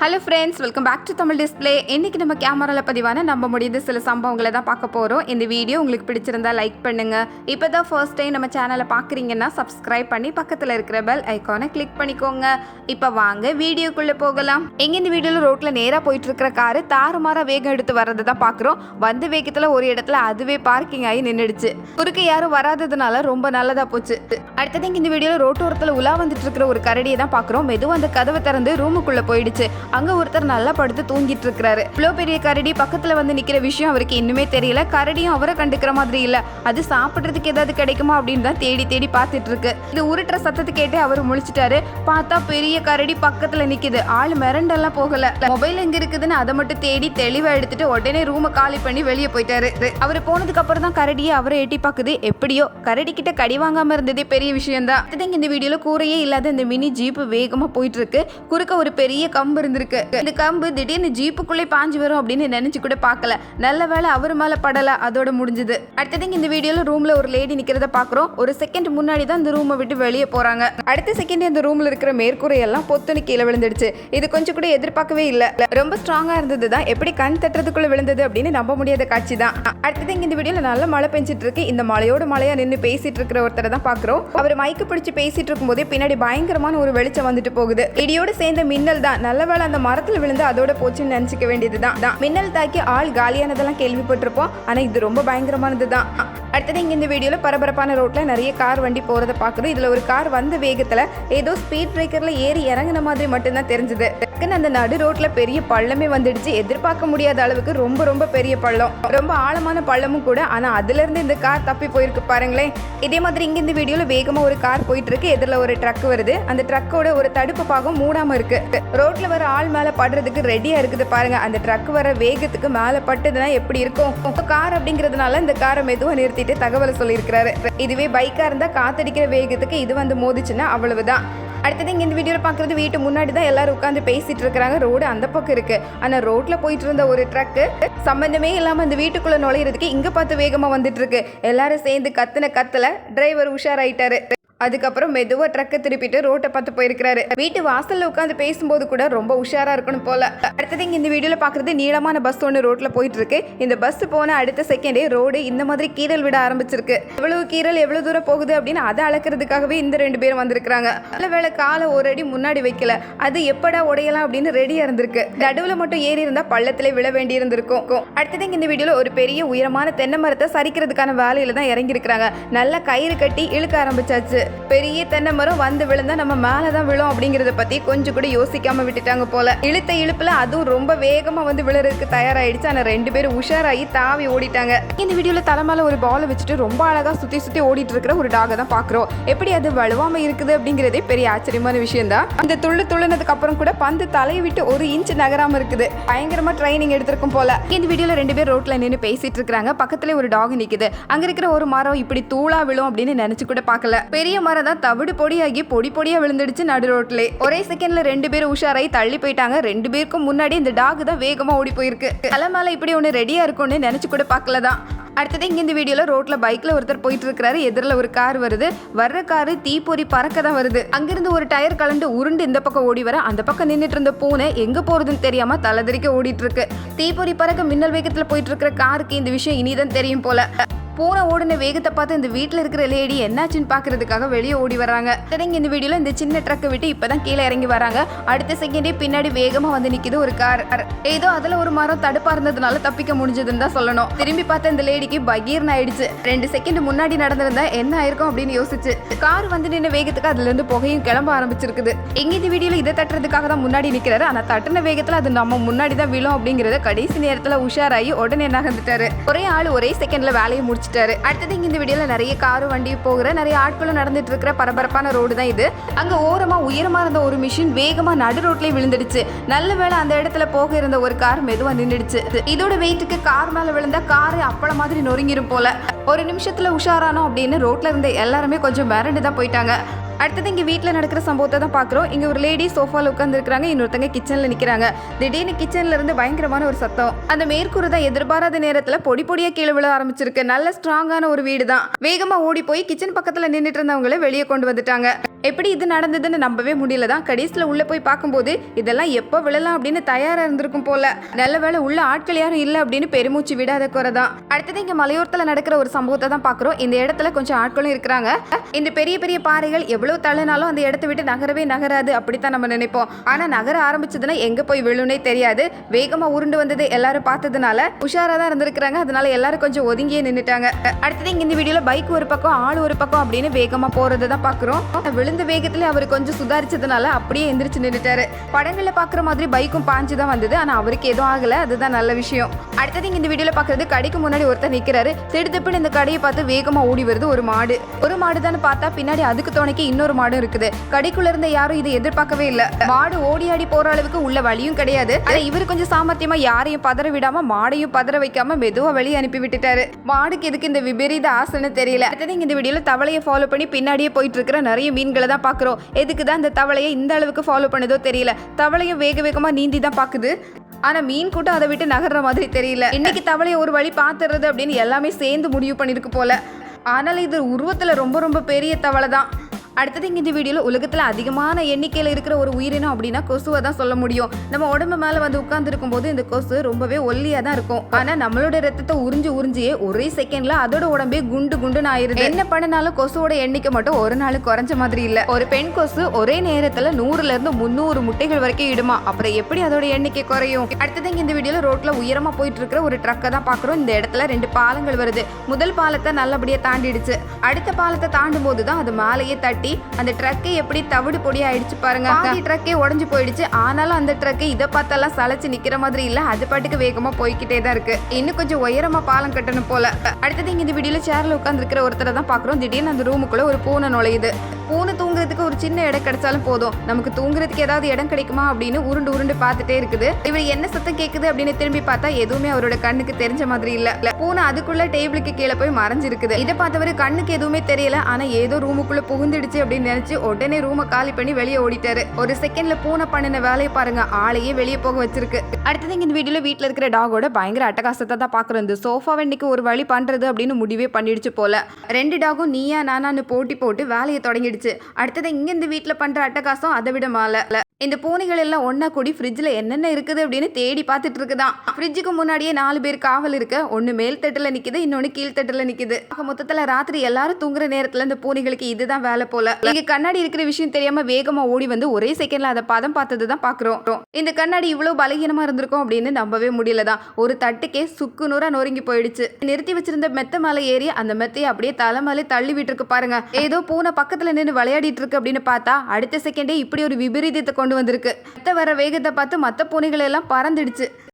Hello friends, welcome back to Tamil display. இன்றைக்கி நம்ம கேமராவில் பதிவான நம்ப முடியாத சில சம்பவங்களை தான் பார்க்க போகிறோம். இந்த வீடியோ உங்களுக்கு பிடிச்சிருந்தா லைக் பண்ணுங்கள். இப்போ தான் ஃபர்ஸ்ட் டைம் நம்ம சேனலை பார்க்குறீங்கன்னா சப்ஸ்கிரைப் பண்ணி பக்கத்தில் இருக்கிற பெல் ஐக்கானை கிளிக் பண்ணிக்கோங்க. இப்போ வாங்க வீடியோக்குள்ளே போகலாம். எங்கே இந்த வீடியோவில் ரோட்டில் நேராக போயிட்டுருக்கிற காரு தாறுமாறாக வேகம் எடுத்து வர்றதை தான் பார்க்குறோம். வந்த வேகத்தில் ஒரு இடத்துல அதுவே பார்க்கிங் ஆகி நின்றுடுச்சு. குறுக்க யாரும் வராததுனால ரொம்ப நல்லதாக போச்சு. அடுத்தது இந்த வீடியோவில் ரோட்டோரத்தில் உலா வந்துட்டு இருக்கிற ஒரு கரடியை தான் பார்க்குறோம். மெதுவாக அந்த கதவை திறந்து ரூமுக்குள்ளே போயிடுச்சு. அங்க ஒருத்தர் நல்லா படுத்து தூங்கிட்டு இருக்காரு. இவ்வளோ பெரிய கரடி பக்கத்துல வந்து நிக்கிற விஷயம் அவருக்கு இன்னுமே தெரியல. கரடியும் அவரை கண்டுக்கிற மாதிரி இல்ல. அது சாப்பிட்றதுக்கு ஏதாவது கிடைக்குமா அப்படின்னு தான் தேடி தேடி பார்த்துட்டு இருக்கு. இது உருட்டுற சத்தத்தை கேட்டு அவர் முழிச்சிட்டாரு. பார்த்தா பெரிய கரடி பக்கத்துல நிக்குது. ஆள் மிரண்டெல்லாம் போகல. மொபைல் எங்க இருக்குதுன்னு அதை மட்டும் தேடி தெளிவா எடுத்துட்டு உடனே ரூமை காலி பண்ணி வெளியே போயிட்டாரு. அவர் போனதுக்கு அப்புறம் தான் கரடியை அவரை எட்டி பாக்குது. எப்படியோ கரடி கிட்ட கடி வாங்காம இருந்ததே பெரிய விஷயம் தான். இந்த வீடியோல கூரையே இல்லாத இந்த மினி ஜீப் வேகமா போயிட்டு இருக்கு. குறுக்க ஒரு பெரிய கம்பு இருந்திருக்கு. இந்த கம்பு திடீர்னு ஜீப்புக்குள்ளே பாஞ்சு வரும் அப்படின்னு நினைச்சு கூட பார்க்கல. நல்ல வேளை அவர் மேல படல, அதோட முடிஞ்சது. அடுத்தது இந்த வீடியோல ரூம்ல ஒரு லேடி நிக்கிறத பாக்குறோம். ஒரு செகண்ட் முன்னாடி தான் இந்த ரூமை விட்டு வெளியே போறாங்க. அடுத்த செகண்ட் இந்த ரூம்ல இருக்கிற மேற்கூரை எல்லாம் பொத்துன்னு கீழே விழுந்துடுச்சு. இது கொஞ்சம் கூட எதிர்பார்க்கவே இல்ல. ரொம்ப ஸ்ட்ராங்கா இருந்தது தான். எப்படி கண் தட்டுறதுக்குள்ள விழுந்தது அப்படின்னு நம்ப முடியாத காட்சி தான். அடுத்தது இந்த வீடியோல நல்ல மழை பெஞ்சிட்டு இருக்கு. இந்த மழையோட மழையா நின்று பேசிட்டு இருக்கிற ஒருத்தரை தான் பாக்குறோம். அவர் மைக்கு பிடிச்சு பேசிட்டு இருக்கும் போதே பின்னாடி பயங்கரமான ஒரு வெளிச்சம் வந்துட்டு போகுது. இடியோட சேர்ந்த மின்னல் தான். நல்ல வேளை அந்த மரத்துல விழுந்து அதோட போச்சுன்னு நினைச்சுக்க வேண்டியதுதான். மின்னல் தாக்கி ஆள் காலியானதெல்லாம் கேள்விப்பட்டிருப்போம். ஆனா இது ரொம்ப பயங்கரமானது தான். அடுத்தது இந்த வீடியோல பரபரப்பான ரோட்ல நிறைய கார் வண்டி போறதை பாக்குறோம். இதுல ஒரு கார் வந்த வேகத்துல ஏதோ ஸ்பீட் பிரேக்கர்ல ஏறி இறங்கின மாதிரி மட்டும்தான் தெரிஞ்சது. அந்த நடு ரோட்ல பெரிய பள்ளமே வந்துடுச்சு. எதிர்பார்க்க முடியாத அளவுக்கு ரொம்ப ரொம்ப பெரிய பள்ளம், ரொம்ப ஆழமான பள்ளமும் கூட. ஆனா அதுல இருந்து இந்த கார் தப்பி போயிருக்கு பாருங்களேன். இதே மாதிரி இங்க இந்த வீடியோல வேகமா ஒரு கார் போயிட்டு இருக்கு. எதிரில் ஒரு ட்ரக் வருது. அந்த ட்ரக்கோட ஒரு தடுப்பு பாகம் மூடாம இருக்கு. ரோட்ல வர ஆள் மேல படுறதுக்கு ரெடியா இருக்குது பாருங்க. அந்த ட்ரக் வர வேகத்துக்கு மேல பட்டுதுன்னா எப்படி இருக்கும்? கார் அப்படிங்கிறதுனால இந்த காரை மெதுவா நிறுத்திட்டு தகவலை சொல்லியிருக்கிறாரு. இதுவே பைக்கா இருந்தா காத்தடிக்கிற வேகத்துக்கு இது வந்து மோதிச்சுன்னா அவ்வளவுதான். அடுத்தது இந்த வீடியோவில் பார்க்குறது வீட்டு முன்னாடி தான் எல்லாரும் உட்காந்து பேசிட்டு இருக்கிறாங்க. ரோடு அந்த பக்கம் இருக்கு. ஆனால் ரோட்ல போயிட்டு இருந்த ஒரு ட்ரக்கு சம்பந்தமே இல்லாமல் அந்த வீட்டுக்குள்ள நுழையிறதுக்கு இங்கே பார்த்து வேகமாக வந்துட்டு இருக்கு. எல்லாரும் சேர்ந்து கத்துன கத்துல டிரைவர் உஷாராயிட்டாரு. அதுக்கப்புறம் மெதுவாக ட்ரக்கை திருப்பிட்டு ரோட்டை பார்த்து போயிருக்கிறாரு. வீட்டு வாசல்ல உட்காந்து பேசும்போது கூட ரொம்ப உஷாரா இருக்கணும் போல. அடுத்தது இந்த வீடியோல பாக்குறது நீளமான பஸ் ஒன்று ரோட்ல போயிட்டு இருக்கு. இந்த பஸ் போன அடுத்த செகண்டே ரோடு இந்த மாதிரி கீரல் விட ஆரம்பிச்சிருக்கு. எவ்வளவு கீரல் எவ்வளவு தூரம் போகுது அப்படின்னு அதை அளக்கிறதுக்காகவே இந்த ரெண்டு பேரும் வந்திருக்காங்க. நல்ல வேளை காலை ஒரு அடி முன்னாடி வைக்கல. அது எப்படா உடையலாம் அப்படின்னு ரெடியா இருந்திருக்கு. நடுவுல மட்டும் ஏறி இருந்தா பள்ளத்திலே விழ வேண்டி இருந்திருக்கும். அடுத்தது இந்த வீடியோல ஒரு பெரிய உயரமான தென்னை மரத்தை சரிக்கிறதுக்கான வேலையில தான் இறங்கி இருக்கிறாங்க. நல்லா கயிறு கட்டி இழுக்க ஆரம்பிச்சாச்சு. பெரிய தென்னை மரம் வந்து விழுந்தா நம்ம மேலதான் விழும் அப்படிங்கறத பத்தி கொஞ்சம் கூட யோசிக்காம விட்டுட்டாங்க போல. இழுத்த இழுப்புல அதுவும் ரொம்ப வேகமா வந்து விழுறதுக்கு தயாராயிடுச்சு. ஆனா ரெண்டு பேரும் உஷாராகி தாவி ஓடிட்டாங்க. இந்த வீடியோல தலைமையில ஒரு பால் வச்சுட்டு ரொம்ப அழகா சுத்தி சுத்தி ஓடிட்டு இருக்கிற ஒரு டாக தான் பாக்குறோம். எப்படி அது வலுவாம இருக்குது அப்படிங்கறதே பெரிய ஆச்சரியமான விஷயம் தான். அந்த துள்ளுனதுக்கு அப்புறம் கூட பந்து தலையை விட்டு ஒரு இன்ச் நகராம இருக்குது. பயங்கரமா ட்ரைனிங் எடுத்திருக்கும் போல. இந்த வீடியோல ரெண்டு பேர் ரோட்ல நின்று பேசிட்டு இருக்காங்க. பக்கத்துல ஒரு டாக் நிக்குது. அங்க இருக்கிற ஒரு மரம் இப்படி தூளா விழும் அப்படின்னு நினைச்சு கூட பார்க்கல. பெரிய மரம் தான் தவிடு பொடியாகி பொடி பொடியா விழுந்துடுச்சு நடு ரோட்ல. ஒரே செகண்ட்ல ரெண்டு பேரும் உஷாராയി தள்ளி போயிட்டாங்க. ரெண்டு பேருக்கும் முன்னாடி இந்த டாக் தான் வேகமா ஓடி போயிருக்கு. தலைமையில இப்படி ஒண்ணு ரெடியா இருக்கும்னு நினைச்சு கூட பார்க்கலதான். அடுத்தது இந்த வீடியோல ரோட்ல பைக்ல ஒருத்தர் போயிட்டு இருக்காரு. எதிரில் ஒரு கார் வருது. வர்ற காரு தீப்பொறி பறக்க தான் வருது. அங்கிருந்து ஒரு டயர் கலண்டு உருண்டு இந்த பக்கம் ஓடி வர அந்த பக்கம் நின்றுட்டு இருந்த பூனை எங்க போறதுன்னு தெரியாம தலைதறிக்க ஓடிட்டு இருக்கு. தீப்பொறி பறக்க மின்னல் வேகத்துல போயிட்டு இருக்கிற காருக்கு இந்த விஷயம் இனிதான் தெரியும் போல. பூனை ஓடின வேகத்தை பார்த்து இந்த வீட்டில் இருக்கிற லேடி என்னாச்சுன்னு பாக்குறதுக்காக வெளியே ஓடி வராங்க. இந்த வீடியோல இந்த சின்ன ட்ரக்கை விட்டு இப்பதான் கீழே இறங்கி வராங்க. அடுத்த செகண்டே பின்னாடி வேகமா வந்து நிக்குது ஒரு கார். ஏதோ அதுல ஒரு மரம் தடுப்பா இருந்ததுனால தப்பிக்க முடிஞ்சதுன்னு தான் சொல்லணும். திரும்பி பார்த்த இந்த லேடிக்கு பகீர்னு ஆயிடுச்சு. 2 செகண்ட் முன்னாடி நடந்திருந்தா என்ன ஆயிருக்கும் அப்படின்னு யோசிச்சு கார் வந்து நின்ன வேகத்துக்கு அதுல இருந்து புகையும் கிளம்ப ஆரம்பிச்சிருக்குது. எங்க இந்த வீடியோல இதை தட்டுறதுக்காக தான் முன்னாடி நிக்கிறாரு. ஆனா தட்டுன வேகத்துல அது நம்ம முன்னாடி தான் விழும் அப்படிங்கறத கடைசி நேரத்துல உஷாராயி உடனே நகர்ந்துட்டாரு. ஒரே ஆள் ஒரே செகண்ட்ல வேலையை முடிச்சு. அடுத்தது இந்த வீடியோல நிறைய காரு வண்டி போகிற நிறைய ஆட்களும் நடந்துட்டு இருக்கிற பரபரப்பான ரோடு தான் இது. அங்க ஓரமா உயரமா இருந்த ஒரு மிஷின் வேகமா நடு ரோட்லயே விழுந்துடுச்சு. நல்ல வேளை அந்த இடத்துல போக இருந்த ஒரு கார் மெதுவா நின்றுடுச்சு. இதோட வெயிட்டுக்கு கார் மேல விழுந்தா காரு அப்பள மாதிரி நொறுங்கிரும் போல. ஒரு நிமிஷத்துல உஷாரானோம் அப்படின்னு ரோட்ல இருந்த எல்லாருமே கொஞ்சம் மிரண்டு தான் போயிட்டாங்க. அடுத்தது இங்கே வீட்டில் நடக்கிற சம்பவத்தை தான் பார்க்குறோம். இங்கே ஒரு லேடி சோஃபாவில் உட்காந்துருக்காங்க. இன்னொருத்தங்க கிச்சனில் நிற்கிறாங்க. திடீர்னு கிச்சனில் இருந்து பயங்கரமான ஒரு சத்தம். அந்த மேற்கூரை தான் எதிர்பாராத நேரத்தில் பொடி பொடியாக கீழே விழ ஆரம்பிச்சிருக்கு. நல்ல ஸ்ட்ராங்கான ஒரு வீடு தான். வேகமாக ஓடி போய் கிச்சன் பக்கத்தில் நின்றுட்டு இருந்தவங்களே வெளியே கொண்டு வந்துட்டாங்க. எப்படி இது நடந்ததுன்னு நம்பவே முடியல தான். கடைசியில் உள்ள போய் பார்க்கும்போது இதெல்லாம் எப்போ விழலாம் அப்படின்னு தயாரா இருந்திருக்கும் போல. நல்ல வேளை உள்ள ஆட்கள் யாரும் இல்லை அப்படின்னு பெருமூச்சு விடாத குறை தான். அடுத்தது இங்க மலையோரத்தில் நடக்கிற ஒரு சம்பவத்தை தான் பார்க்குறோம். இந்த இடத்துல கொஞ்சம் ஆட்களும் இருக்கிறாங்க. இந்த பெரிய பெரிய பாறைகள் எவ்வளவு தள்ளினாலும் அந்த இடத்தை விட்டு நகரவே நகராது அப்படித்தான் நம்ம நினைப்போம். ஆனா நகர ஆரம்பிச்சதுன்னா எங்க போய் விழுனே தெரியாது. வேகமா உருண்டு வந்தது எல்லாரும் பார்த்ததுனால உஷாரா தான் இருந்திருக்காங்க. அதனால எல்லாரும் கொஞ்சம் ஒதுங்கியே நின்னுட்டாங்க. அடுத்தது இங்க இந்த வீடியோல பைக் ஒரு பக்கம் ஆள் ஒரு பக்கம் அப்படின்னு வேகமா போறதை தான் பாக்குறோம். விழுந்த வேகத்துல அவர் கொஞ்சம் சுதாரிச்சதுனால அப்படியே எந்திரிச்சு நின்னுட்டாரு. படங்கள்ல பாக்குற மாதிரி பைக்கும் பாஞ்சு தான் வந்தது. ஆனா அவருக்கு எதுவும் ஆகல. அதுதான் நல்ல விஷயம். அடுத்தது இங்க இந்த வீடியோல பாக்குறது கடைக்கு முன்னாடி ஒருத்தர் நிக்கிறாரு. திடுதிப்புன்னு இந்த கடையை பார்த்து வேகமா ஓடி வருது ஒரு மாடு. ஒரு மாடு தான் பார்த்தா பின்னாடி அதுக்கு துணைக்கு இன்னொரு மாடு இருக்குது. கடைக்குள்ள இருந்த யாரும் இதை எதிர்பார்க்கவே இல்ல. மாடு ஓடி ஆடி போற அளவுக்கு உள்ள வழியும் கிடையாது. ஆனா இவரு கொஞ்சம் சாமர்த்தியமா யாரையும் பதற விடாம மாடையும் பதற வைக்காம மெதுவா வெளியே அனுப்பி விட்டுட்டாரு. மாடுக்கு எதுக்கு இந்த விபரீத ஆசைன்னு தெரியல. அடுத்தது இந்த வீடியோல தவளையை ஃபாலோ பண்ணி பின்னாடியே போயிட்டு இருக்கிற நிறைய மீன்களை தான் பாக்குறோம். எதுக்குதான் இந்த தவளையை இந்த அளவுக்கு ஃபாலோ பண்ணதோ தெரியல. தவளையும் வேக வேகமா நீந்தி தான் பாக்குது. ஆனா மீன் கூட்டம் அதை விட்டு நகர்ற மாதிரி தெரியல. இன்னைக்கு தவளையை ஒரு வழி பாத்துறது அப்படின்னு எல்லாமே சேர்ந்து முடிவு பண்ணிருக்கு போல. ஆனால் இது உருவத்துல ரொம்ப ரொம்ப பெரிய தவளை தான். அடுத்தது இங்கே இந்த வீடியோவில் உலகத்தில் அதிகமான எண்ணிக்கையில் இருக்கிற ஒரு உயிரினம் அப்படின்னா கொசுவை தான் சொல்ல முடியும். நம்ம உடம்பு மேலே வந்து உட்கார்ந்துருக்கும் போது இந்த கொசு ரொம்பவே ஒல்லியாக தான் இருக்கும். ஆனால் நம்மளோட ரத்தத்தை உறிஞ்சியே ஒரே செகண்ட்ல அதோட உடம்பே குண்டு குண்டுன்னு ஆயிருது. என்ன பண்ணினாலும் கொசுவோட எண்ணிக்கை மட்டும் ஒரு நாள் குறைஞ்ச மாதிரி இல்லை. ஒரு பெண் கொசு ஒரே நேரத்தில் 100 to 300 முட்டைகள் வரைக்கும் இடுமா. அப்புறம் எப்படி அதோட எண்ணிக்கை குறையும்? அடுத்தது இங்கே இந்த வீடியோவில் ரோட்ல உயரமா போயிட்டு இருக்கிற ஒரு ட்ரக்கை தான் பார்க்குறோம். இந்த இடத்துல 2 பாலங்கள் வருது. முதல் பாலத்தை நல்லபடியாக தாண்டிடுச்சு. அடுத்த பாலத்தை தாண்டும் போது தான் அது மேலேயே தட்டி அந்த ட்ரக்கை எப்படி தவிடு பொடி ஆயிடுச்சு பாருங்க. ட்ரக்கே உடஞ்சு போயிடுச்சு. ஆனாலும் அந்த ட்ரக்கு இதை பார்த்தெல்லாம் சளைச்சு நிக்கிற மாதிரி இல்ல. அது பாட்டுக்கு வேகமா போய்கிட்டே தான் இருக்கு. இன்னும் கொஞ்சம் உயரமா பாலம் கட்டணும் போல. அடுத்தது இங்க இந்த வீடியோல சேர்ல உட்கார்ந்து இருக்கிற ஒருத்தரை தான் பாக்குறோம். திடீர்னு அந்த ரூமுக்குள்ள ஒரு பூனை நுழையுது. பூனை தூங்குறதுக்கு ஒரு சின்ன இடம் கிடைச்சாலும் போதும். நமக்கு தூங்குறதுக்கு ஏதாவது இடம் கிடைக்குமா அப்படின்னு உருண்டு உருண்டு பார்த்துட்டே இருக்குது. இவர் என்ன சத்தம் கேட்குது அப்படின்னு திரும்பி பார்த்தா எதுவுமே அவரோட கண்ணுக்கு தெரிஞ்ச மாதிரி இல்ல. பூனை அதுக்குள்ள டேபிளுக்கு கீழே போய் மறைஞ்சிருக்குது. இதை பார்த்தவரு கண்ணுக்கு எதுவுமே தெரியல. ஆனா ஏதோ ரூமுக்குள்ள புகுந்துடுச்சு அப்படின்னு நினைச்சு உடனே ரூமை காலி பண்ணி வெளியே ஓடிட்டாரு. ஒரு செகண்ட்ல பூனை பண்ணின வேலையை பாருங்க. ஆளையே வெளியே போக வச்சிருக்கு. அடுத்தது இந்த வீடியோல வீட்டுல இருக்கிற டாகோட பயங்கர அட்டகாசத்தை தான் பாக்குறோம். இந்த சோஃபாவை இன்னைக்கு ஒரு வழி பண்றது அப்படின்னு முடிவே பண்ணிடுச்சு போல. 2 டாகும் நீயா நானான்னு போட்டி போட்டு வேலையை தொடங்கிடுச்சு. அடுத்தது இங்க இந்த வீட்டுல பண்ற அட்டகாசம் அதை விட மாலை. இந்த பூனைகள் எல்லாம் ஒன்னா கூடி ஃப்ரிட்ஜில் என்னென்ன இருக்குது அப்படின்னு தேடி பார்த்துட்டு இருக்குதான். ஃப்ரிட்ஜுக்கு முன்னாடியே 4 பேர் காவல் இருக்க. ஒன்று மேல் தட்டில் நிற்குது, இன்னொன்று கீழ்த்தட்டில் நிற்குது. மொத்தத்தில் ராத்திரி எல்லாரும் தூங்குற நேரத்தில் இந்த பூனைகளுக்கு இதுதான் வேலை போல. இங்கே கண்ணாடி இருக்கிற விஷயம் தெரியாம வேகமா ஓடி வந்து ஒரே செகண்ட்ல அதை பதம் பார்த்தது தான் பார்க்குறோம். இந்த கண்ணாடி இவ்வளவு பலகீனமா இருந்திருக்கும் அப்படின்னு நம்பவே முடியலதான். ஒரு தட்டுக்கே சுக்கு நூறா நொறுங்கி போயிடுச்சு. நிறுத்தி வச்சிருந்த மெத்த மேலே ஏறி அந்த மெத்தையை அப்படியே தலை மேலே தள்ளி விட்டுருக்கு பாருங்க. ஏதோ பூனை பக்கத்துல நின்று விளையாடிட்டு இருக்கு அப்படின்னு பார்த்தா அடுத்த செகண்டே இப்படி ஒரு விபரீதத்தை கொண்டு வந்திருக்கு. வர வேகத்தை பார்த்து மற்ற பூனைகள் எல்லாம் பறந்துடுச்சு.